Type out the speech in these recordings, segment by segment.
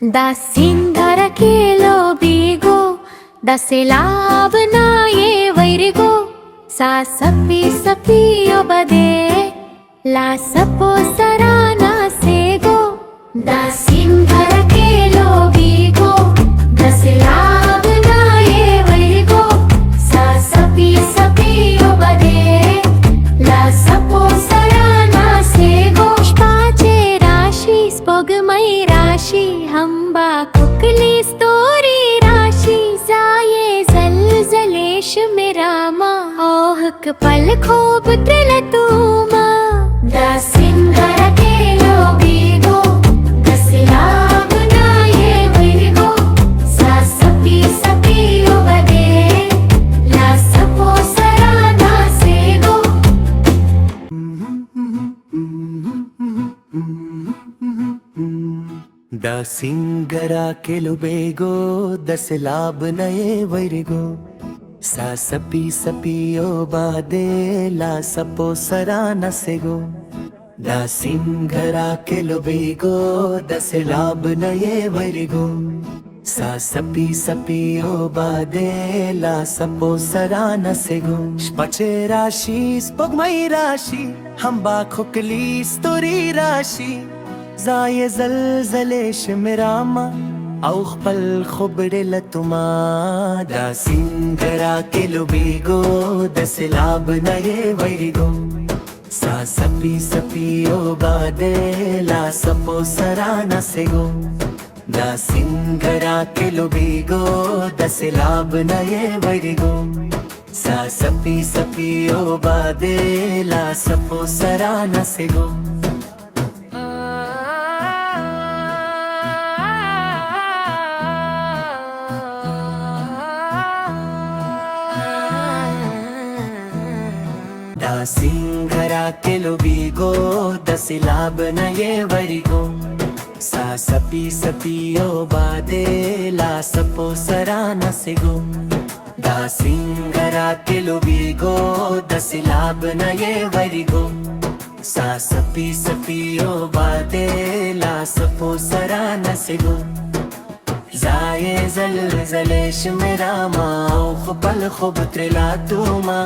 दासिंधर केलो बीगो दसेलाब ना ये वैरिगो सा सपी सपी बदे ला सपो सराना सेगो दासिंधर केलो बीगो दसेलाब ना ये वैरिगो सा सपी सपी बदे ला सपो सराना सेगो पुष्पाचे राशी स्पोगमय राशी हंबा कुकली स्तोरी राशि जाये जलजलेश मेरा माँ ओहक पल खोब त्रिलतूमा दासिंधर केलो बीगो दसलाब ना ये वैरिगो सा सपी सपी बदे ला सपो सराना सेगो दासिंगरा केलुबेगो दसलाब नये वैरिगो सा सपी सपियो बादे ला सपो सराना सेगो दासिंगरा केलुबेगो दसलाब नये वैरिगो सा सपी सपियो बादे ला सपो सराना सेगो पचे राशि स्पोगमय राशि हंबा खुकली स्तोरी राशि जाये जलजलेश मेरामा औख पल खुबरे लतुमा दासिंगरा केलो बीगो दसलाब नये वैरिगो सा सपी सपियो बादे ला सपो सराना सेगो दासिंगरा केलो बीगो दसलाब नये वैरिगो सा सपी सपियो बादे ला सपो सराना सेगो दासिंगरा केलो बीगो दसलाब नये वैरिगो सा सपी सपियो बादे ला सपो सराना सेगो दासिंगरा केलो बीगो दसलाब नये वैरिगो सा सपी सपियो बादे ला सपो सराना सेगो जाये जलजलेश मेरा माँ पल खुब त्रिलातुमा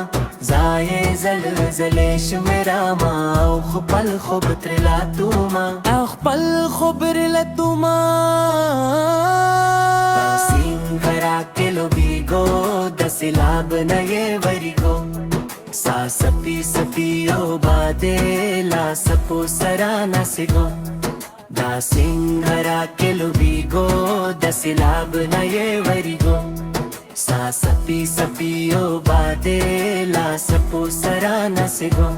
जाये जलजलेश मेरा माँ पल खुब त्रिलातुमा पल खुब त्रिलातुमा दासिंगरा केलो बीगो दसलाब नये वैरिगो सा सपी सपियो बादे ला सपो सराना सेगो दासिंगरा केलो बीगो दसलाब नये वैरिगो सा सपी सपियो बादे ला सपो सराना सेगो